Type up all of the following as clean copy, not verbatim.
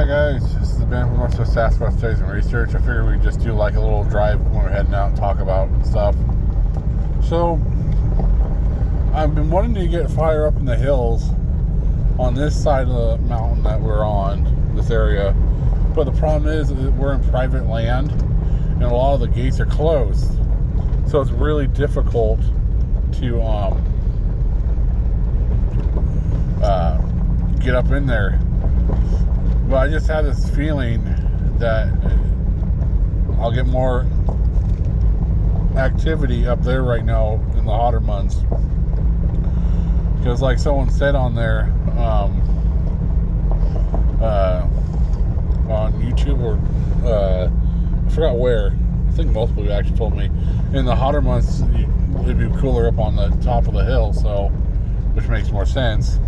guys, this is Ben from Northwest Sasquatch Studies and Research. I figured we'd just do like a little drive when we're heading out and talk about stuff. So, I've been wanting to get fire up in the hills on this side of the mountain that we're on, this area. But the problem is that we're in private land and a lot of the gates are closed. So it's really difficult to get up in there. But I just have this feeling that I'll get more activity up there right now in the hotter months. Because like someone said on there, on YouTube or I forgot where, I think multiple people actually told me, in the hotter months it'd be cooler up on the top of the hill, so which makes more sense.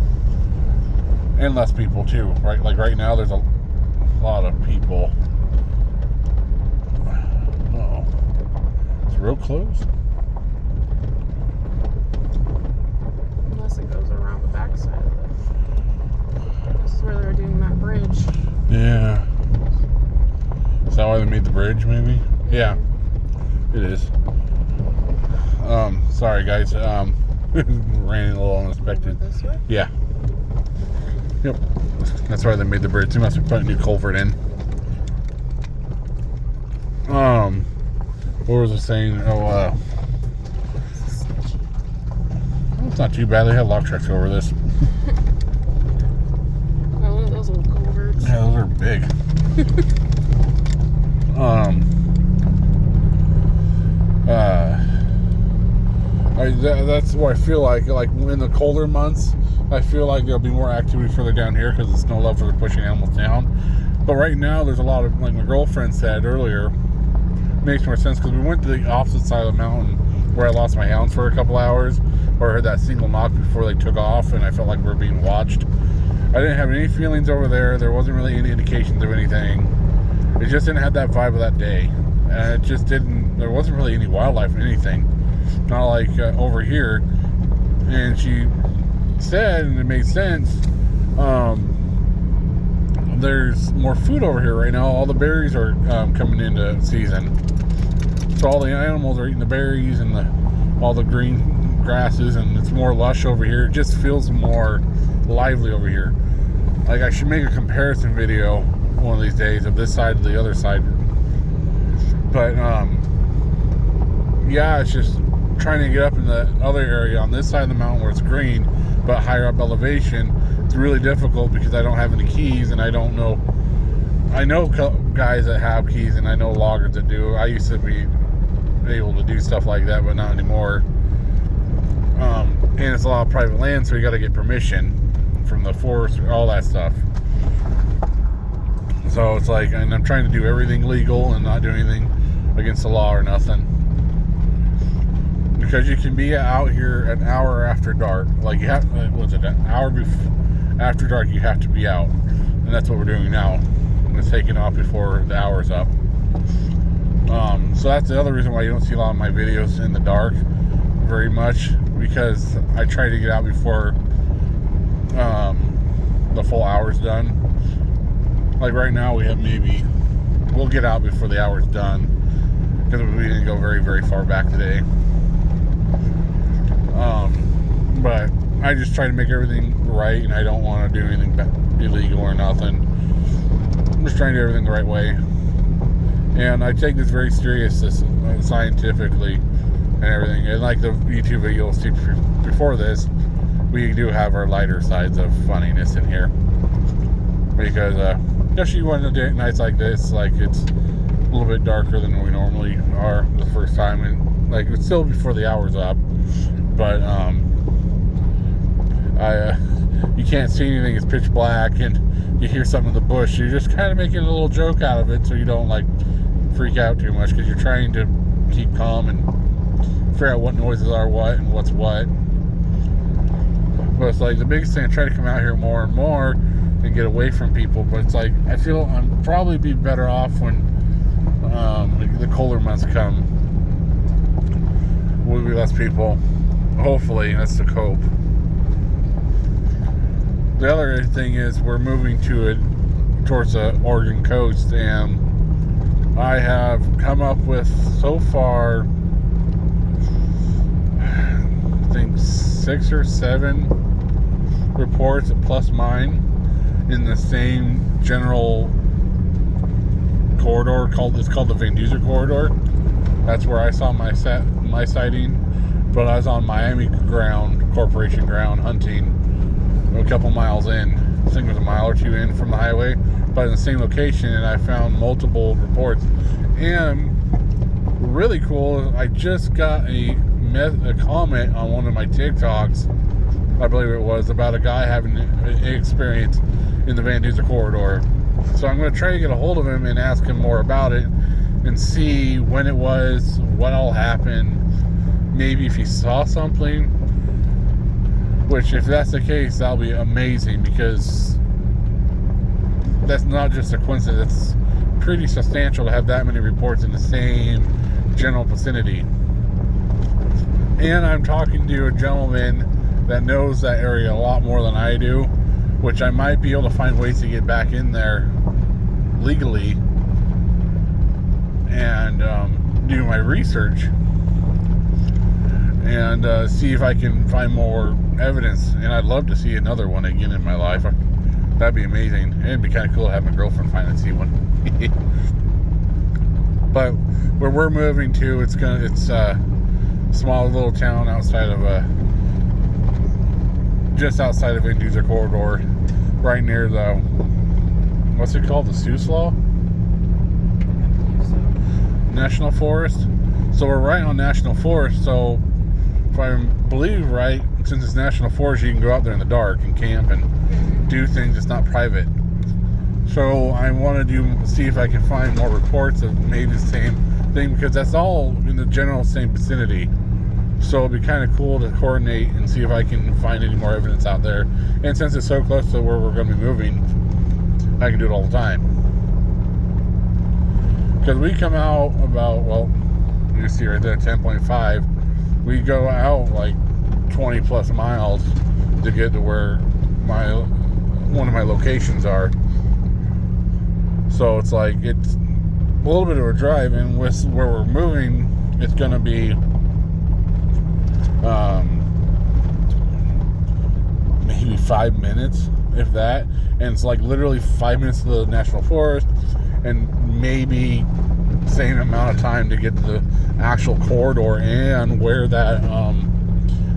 And less people too, right? Like right now there's a lot of people. Uh-oh. It's real close. Unless it goes around the backside of it. This is where they're doing that bridge. Yeah. Is that why they made the bridge, maybe? Yeah. It is. Sorry guys. Ran a little unexpected. This way? Yeah. Yep. That's why they made the bridge. They must have put a new culvert in. What was it saying? It's not too bad. They had log trucks over this. Oh, those little culverts. Yeah, those are big. That's what I feel like. Like in the colder months, I feel like there'll be more activity further down here because the snow levels are pushing animals down. But right now, there's a lot of, like my girlfriend said earlier, makes more sense because we went to the opposite side of the mountain where I lost my hounds for a couple hours, where I heard that single knock before they took off, and I felt like we were being watched. I didn't have any feelings over there. There wasn't really any indications of anything. It just didn't have that vibe of that day, and it just didn't. There wasn't really any wildlife or anything. Not like over here. And she said, and it made sense, there's more food over here right now. All the berries are coming into season, so all the animals are eating the berries and all the green grasses, and it's more lush over here. It just feels more lively over here. Like I should make a comparison video one of these days of this side to the other side. But yeah, it's just trying to get up in the other area on this side of the mountain where it's green but higher up elevation. It's really difficult because I don't have any keys, and I don't know. I know guys that have keys, and I know loggers that do. I used to be able to do stuff like that, but not anymore. And it's a lot of private land, so you got to get permission from the forest, all that stuff. So it's like, and I'm trying to do everything legal and not do anything against the law or nothing. Because you can be out here an hour after dark. Like you have, what's it, an hour after dark you have to be out. And that's what we're doing now. We're taking off before the hour's up. So that's the other reason why you don't see a lot of my videos in the dark very much. Because I try to get out before the full hour's done. Like right now we have we'll get out before the hour's done. Because we didn't go very, very far back today. But I just try to make everything right, and I don't want to do anything illegal or nothing. I'm just trying to do everything the right way, and I take this very serious, scientifically and everything. And like the YouTube video you'll see before this, we do have our lighter sides of funniness in here, because especially when the nights like this, like it's a little bit darker than we normally are the first time, and like it's still before the hour's up. But you can't see anything. It's pitch black, and you hear something in the bush. You're just kind of making a little joke out of it, so you don't like freak out too much, because you're trying to keep calm and figure out what noises are what and what's what. But it's like the biggest thing, I try to come out here more and more and get away from people. But it's like I feel I'm probably be better off when the colder months come. Will be less people. Hopefully, that's the hope. The other thing is we're moving to towards the Oregon coast, and I have come up with so far, I think 6 or 7 reports plus mine in the same general corridor. It's called the VanDuzer corridor. That's where I saw my sighting, but I was on Miami Corporation ground hunting a couple miles in. I think it was a mile or two in from the highway, but in the same location, and I found multiple reports. And really cool, I just got a comment on one of my TikToks, I believe it was, about a guy having an experience in the VanDuzer corridor. So I'm going to try to get a hold of him and ask him more about it and see when it was, what all happened, maybe if he saw something, which if that's the case, that'll be amazing, because that's not just a coincidence. It's pretty substantial to have that many reports in the same general vicinity. And I'm talking to a gentleman that knows that area a lot more than I do, which I might be able to find ways to get back in there legally and do my research and see if I can find more evidence. And I'd love to see another one again in my life. That'd be amazing. And it'd be kind of cool to have my girlfriend finally see one. But where we're moving to, it's a small little town outside of just outside of VanDuzer corridor, right near the, what's it called, the Siuslaw National Forest. So we're right on National Forest. So if I believe right, since it's National Forest, you can go out there in the dark and camp and do things. It's not private. So I want to see if I can find more reports of maybe the same thing, because that's all in the general same vicinity. So it'd be kind of cool to coordinate and see if I can find any more evidence out there. And since it's so close to where we're going to be moving, I can do it all the time. Because we come out about, well, you see right there, 10.5. We go out like 20 plus miles to get to where one of my locations are. So it's like, it's a little bit of a drive, and with where we're moving, it's going to be maybe 5 minutes, if that. And it's like literally 5 minutes to the National Forest, and maybe same amount of time to get to the actual corridor and where that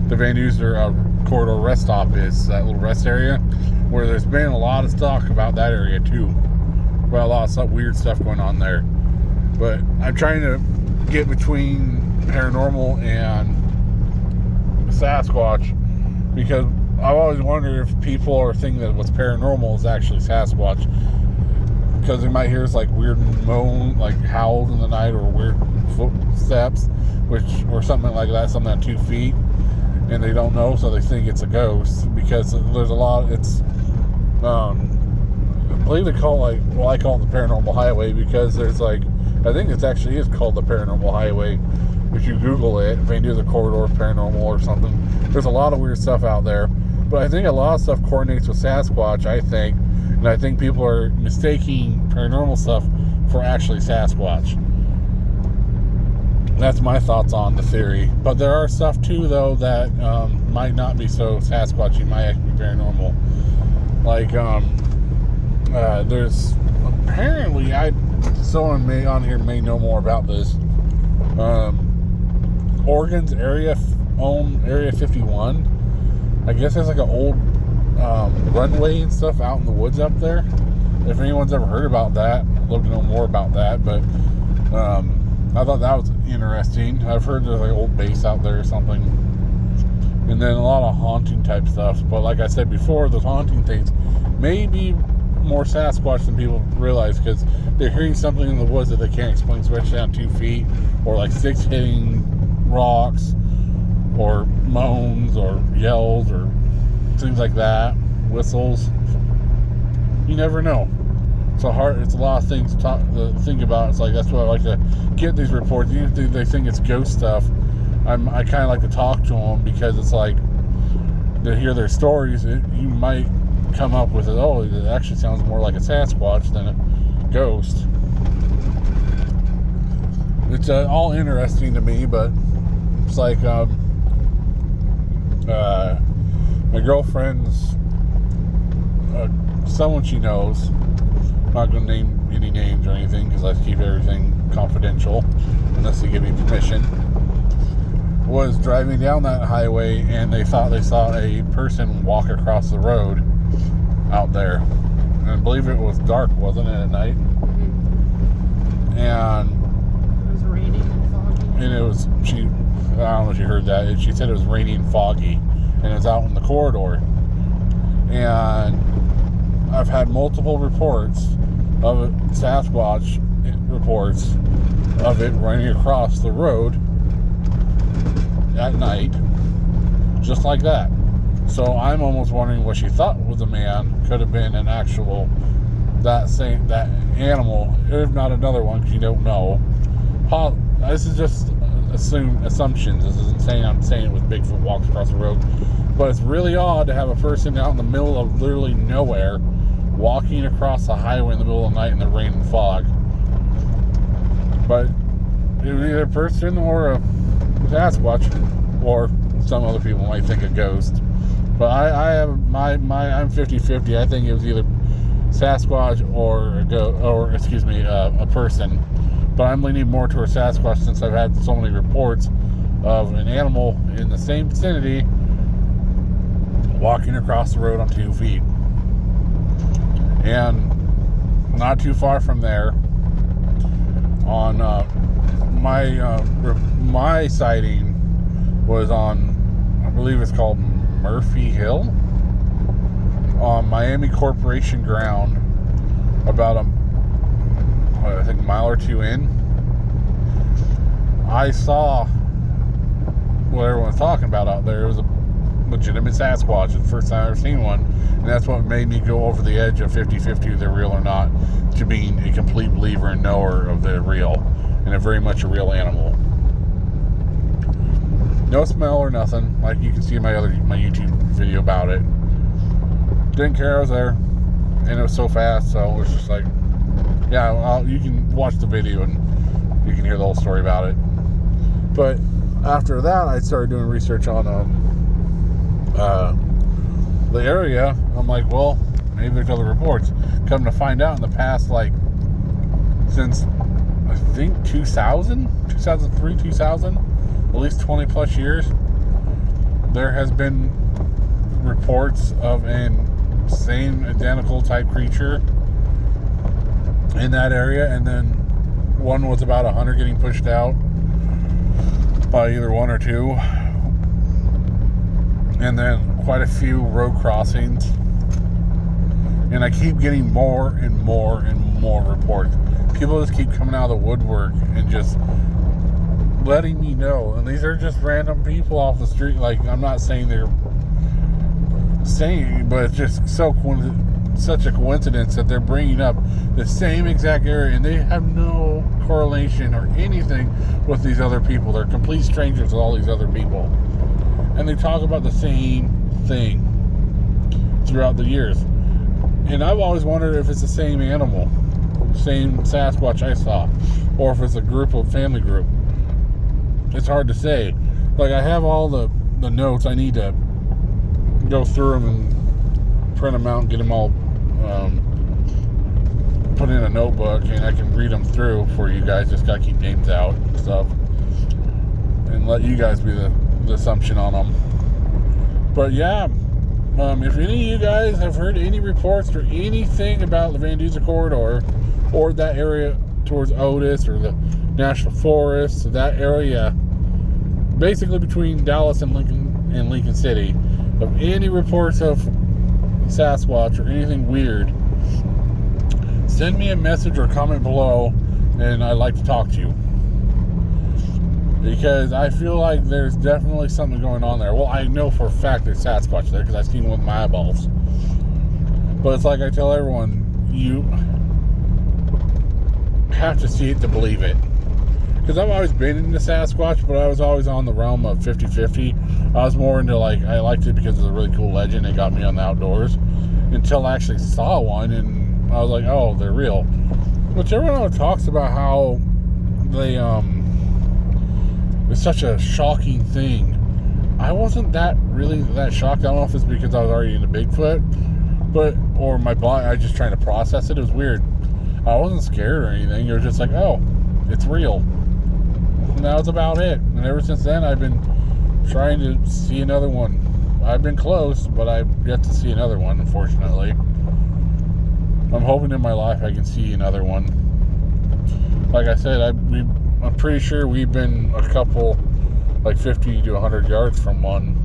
the VanDuzer corridor rest stop is, that little rest area, where there's been a lot of talk about that area too. Well, a lot of weird stuff going on there. But I'm trying to get between paranormal and Sasquatch, because I've always wondered if people are thinking that what's paranormal is actually Sasquatch, because they might hear like weird moan, like howls in the night, or weird footsteps, or something like that, something at 2 feet, and they don't know, so they think it's a ghost. Because there's a lot. It's I believe they call it, like, well, I call it the Paranormal Highway, because there's like, I think it actually is called the Paranormal Highway. If you Google it, VanDuzer Corridor Paranormal or something, there's a lot of weird stuff out there. But I think a lot of stuff coordinates with Sasquatch, I think. And I think people are mistaking paranormal stuff for actually Sasquatch. That's my thoughts on the theory. But there are stuff too, though, that might not be so Sasquatchy, might actually be paranormal. Like, there's apparently, someone on here may know more about this. Oregon's Area 51. I guess there's like an old runway and stuff out in the woods up there. If anyone's ever heard about that, I'd love to know more about that. But I thought that was interesting. I've heard there's like an old base out there or something. And then a lot of haunting type stuff. But like I said before, those haunting things may be more Sasquatch than people realize, because they're hearing something in the woods that they can't explain, especially down 2 feet, or like sticks hitting rocks, or moans, or yells, or things like that, whistles. You never know. It's a lot of things to think about. It's like, that's why I like to get these reports. Even if they think it's ghost stuff, I kind of like to talk to them, because it's like, to hear their stories, you might come up with it. Oh, it actually sounds more like a Sasquatch than a ghost. It's all interesting to me, but it's like my girlfriend's someone she knows. I'm not going to name any names or anything because I keep everything confidential unless they give me permission. Was driving down that highway and they thought they saw a person walk across the road out there. And I believe it was dark, wasn't it, at night? Mm-hmm. And it was raining and foggy. And it was, I don't know if you heard that. She said it was rainy and foggy and it was out in the corridor. And I've had multiple reports of it, Sasquatch reports of it running across the road at night, just like that. So I'm almost wondering what she thought was a man could have been an actual that animal, if not another one, because you don't know. This is just assumptions. This isn't saying I'm saying it was Bigfoot walks across the road, but it's really odd to have a person out in the middle of literally nowhere walking across the highway in the middle of the night in the rain and fog. But it was either a person or a Sasquatch, or some other people might think a ghost. But I have I'm 50-50. I think it was either Sasquatch or a person. But I'm leaning more toward Sasquatch since I've had so many reports of an animal in the same vicinity walking across the road on 2 feet. And not too far from there, on my sighting was on, I believe it's called Murphy Hill, on Miami Corporation ground, about I think a mile or two in. I saw what everyone's talking about out there. It was a legitimate Sasquatch. It's the first time I've ever seen one, and that's what made me go over the edge of 50-50 if they're real or not, to being a complete believer and knower of they're real, and a very much a real animal. No smell or nothing, like you can see in my YouTube video about it. Didn't care I was there, and it was so fast, so it was just like, yeah, you can watch the video and you can hear the whole story about it. But after that, I started doing research on the area. I'm like, well, maybe there's other reports. Come to find out, in the past, like, since I think 2003, 2000, at least 20 plus years, there has been reports of an same identical type creature in that area. And then one was about a hunter getting pushed out by either one or two, and then quite a few road crossings. And I keep getting more and more and more reports. People just keep coming out of the woodwork and just letting me know. And these are just random people off the street. Like, I'm not saying they're saying, but it's just such a coincidence that they're bringing up the same exact area, and they have no correlation or anything with these other people. They're complete strangers with all these other people, and they talk about the same thing throughout the years. And I've always wondered if it's the same animal, same Sasquatch I saw, or if it's a family group. It's hard to say. Like, I have all the notes. I need to go through them and print them out and get them all put in a notebook, and I can read them through for you guys. Just gotta keep names out and stuff, and let you guys be the assumption on them. But yeah, if any of you guys have heard any reports or anything about the VanDuzer corridor, or that area towards Otis or the National Forest, that area basically between Dallas and Lincoln City, of any reports of Sasquatch or anything weird, send me a message or comment below, and I'd like to talk to you, because I feel like there's definitely something going on there. Well, I know for a fact there's Sasquatch there because I've seen one with my eyeballs. But it's like I tell everyone, you have to see it to believe it. because I've always been into Sasquatch, but I was always on the realm of 50-50. I was more into, like, I liked it because of the really cool legend. It got me on the outdoors until I actually saw one, and I was like, oh, they're real. Which everyone talks about how they, it's such a shocking thing. I wasn't really that shocked. I don't know if it's because I was already into Bigfoot, or my body, I was just trying to process it. It was weird. I wasn't scared or anything. It was just like, oh, it's real. And that was about it. And ever since then, I've been trying to see another one. I've been close, but I've yet to see another one, unfortunately. I'm hoping in my life I can see another one. Like I said, I'm pretty sure we've been a couple, like 50 to 100 yards from one.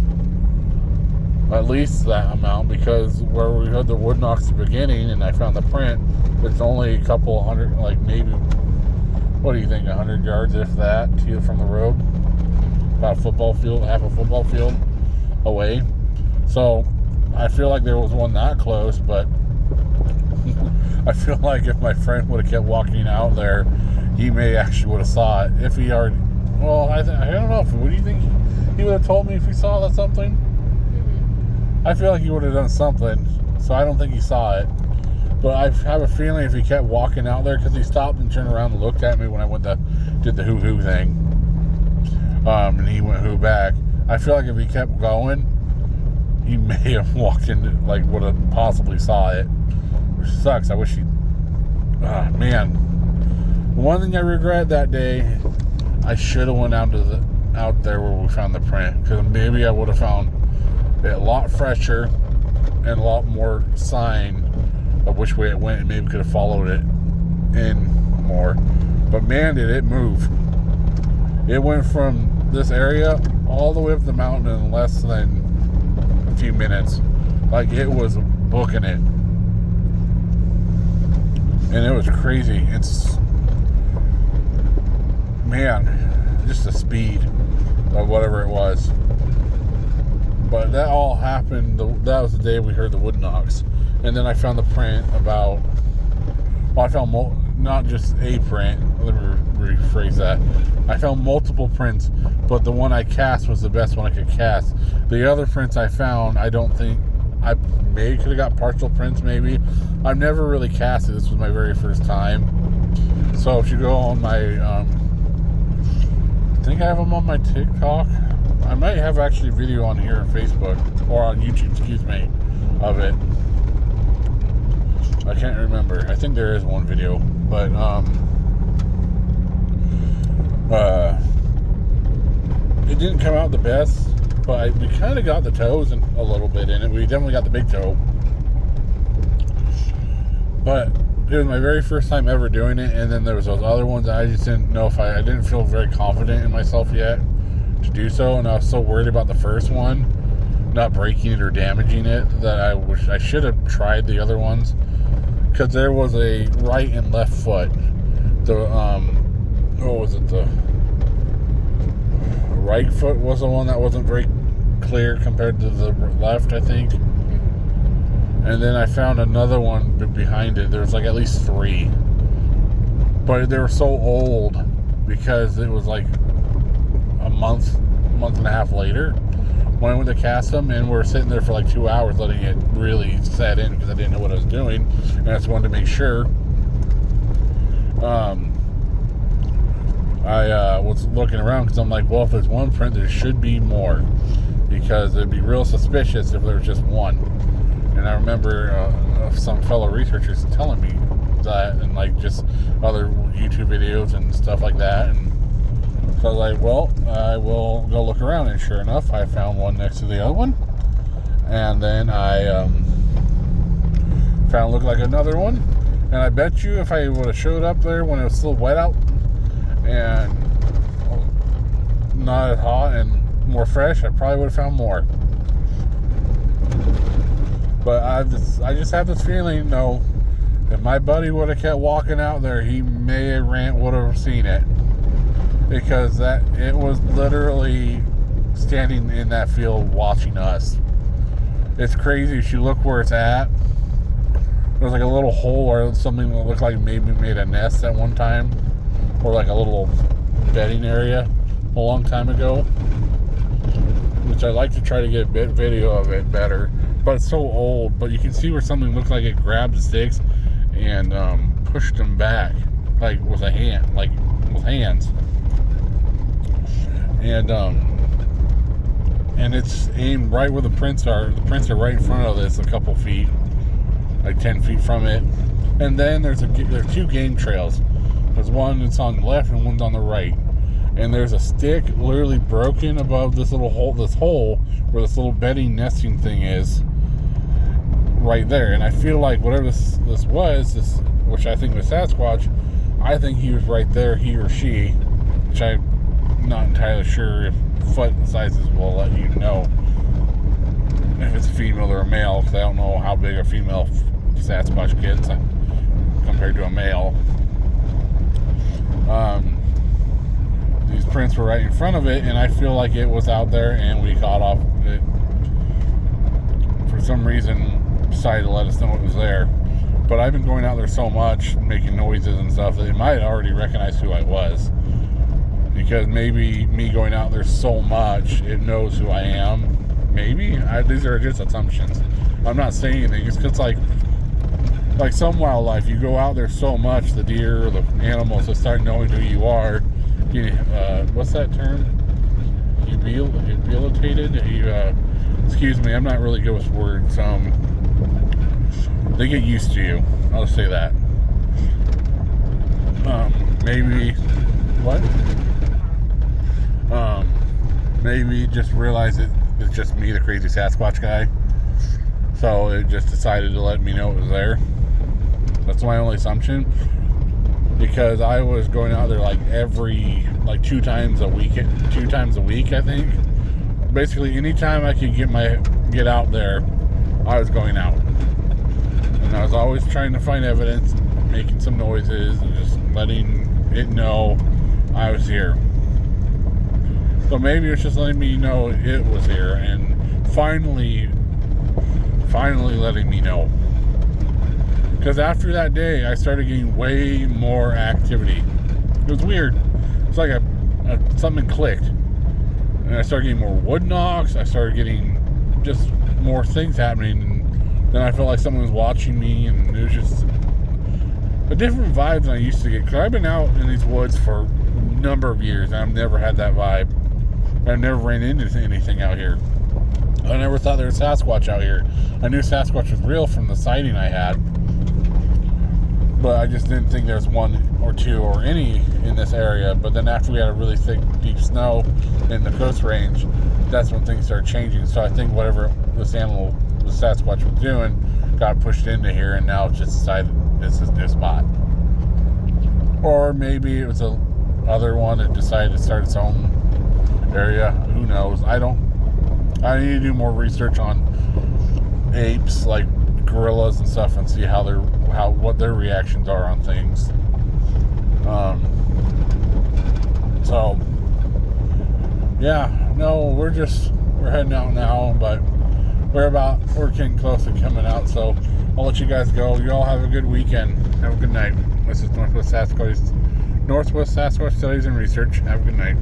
At least that amount, because where we had the wood knocks at the beginning and I found the print, it's only a couple hundred, like maybe, what do you think, 100 yards, if that, to you from the road? About a football field, half a football field away. So I feel like there was one that close, but I feel like if my friend would have kept walking out there, he may actually would have saw it. If he already, well, I don't know. What do you think? He would have told me if he saw that something? I feel like he would have done something, so I don't think he saw it. But I have a feeling if he kept walking out there, because he stopped and turned around and looked at me when I did the hoo-hoo thing, and he went hoo back. I feel like if he kept going, he may have walked into, like, would have possibly saw it, which sucks. I wish he, man. One thing I regret that day, I should have went out there where we found the print, because maybe I would have found it a lot fresher and a lot more sign of which way it went, and maybe could have followed it in more. But man, did it move. It went from this area all the way up the mountain in less than a few minutes. Like, it was booking it, and it was crazy. It's, man, just the speed of whatever it was. But that all happened, that was the day we heard the wood knocks. And then I found the print about, well, I found not just a print, let me rephrase that. I found multiple prints, but the one I cast was the best one I could cast. The other prints I found, I don't think, I maybe could have got partial prints, maybe. I've never really casted, this was my very first time. So if you go on my, I think I have them on my TikTok. I might have actually a video on here on Facebook, or on YouTube, excuse me, of it. I can't remember. I think there is one video, but it didn't come out the best, but we kind of got the toes a little bit in it. We definitely got the big toe, but it was my very first time ever doing it. And then there was those other ones I just didn't know if I didn't feel very confident in myself yet to do so, and I was so worried about the first one not breaking it or damaging it that I wish I should have tried the other ones, because there was a right and left foot. The what was it, the right foot was the one that wasn't very clear compared to the left, I think. And then I found another one behind it. There was like at least 3, but they were so old because it was like a month and a half later when I went to cast them, and we were sitting there for like 2 hours letting it really set in because I didn't know what I was doing, and I just wanted to make sure. I was looking around because I'm like, well, if there's one print, there should be more, because it'd be real suspicious if there was just one. And I remember some fellow researchers telling me that, and like just other YouTube videos and stuff like that. And so I was like, well, I will go look around, and sure enough, I found one next to the other one. And then I found looked like another one. And I bet you if I would have showed up there when it was still wet out and not as hot and more fresh, I probably would have found more. But I just have this feeling, though, if my buddy would have kept walking out there, he would have seen it. Because it was literally standing in that field watching us. It's crazy. If you look where it's at, there's like a little hole or something that looked like maybe made a nest at one time, or like a little bedding area a long time ago, which I'd like to try to get a video of it better, but it's so old. But you can see where something looked like it grabbed the sticks and pushed them back, like with a hand, like with hands, and it's aimed right where the prints are. The prints are right in front of this, a couple feet, like 10 feet from it. And then there's two game trails. There's one that's on the left and one's on the right. And there's a stick literally broken above this little hole, where this little bedding nesting thing is, right there. And I feel like whatever this was, which I think was Sasquatch, I think he was right there, he or she, which I'm not entirely sure if foot sizes will let you know if it's a female or a male, because I don't know how big a female Sasquatch gets compared to a male. These prints were right in front of it, and I feel like it was out there, and we caught off it. For some reason, decided to let us know it was there. But I've been going out there so much, making noises and stuff, that it might already recognize who I was. Because maybe me going out there so much, it knows who I am. Maybe. These are just assumptions. I'm not saying anything. It's because, like some wildlife, you go out there so much, the deer or the animals will start knowing who you are. What's that term? Habilitated? Excuse me, I'm not really good with words. They get used to you. I'll just say that. Maybe what? Maybe just realize it's just me, the crazy Sasquatch guy. So it just decided to let me know it was there. That's my only assumption. Because I was going out there like 2 times a week, I think. Basically, anytime I could get out there, I was going out. And I was always trying to find evidence, making some noises, and just letting it know I was here. So maybe it's just letting me know it was here, and finally letting me know. Because after that day, I started getting way more activity. It was weird. It's like something clicked. And I started getting more wood knocks. I started getting just more things happening. And then I felt like someone was watching me. And it was just a different vibe than I used to get. Because I've been out in these woods for a number of years. And I've never had that vibe. I never ran into anything out here. I never thought there was Sasquatch out here. I knew Sasquatch was real from the sighting I had. But I just didn't think there was one or two or any in this area. But then after we had a really thick, deep snow in the Coast Range, that's when things started changing. So I think whatever this animal, the Sasquatch, was doing, got pushed into here, and now it's just decided this is a new spot. Or maybe it was a other one that decided to start its own area. Who knows? I need to do more research on apes, like gorillas and stuff, and see what their reactions are on things. So yeah, no, we're heading out now, but we're getting close to coming out, so I'll let you guys go. You all have a good weekend. Have a good night. This is Northwest Sasquatch Studies and Research. Have a good night.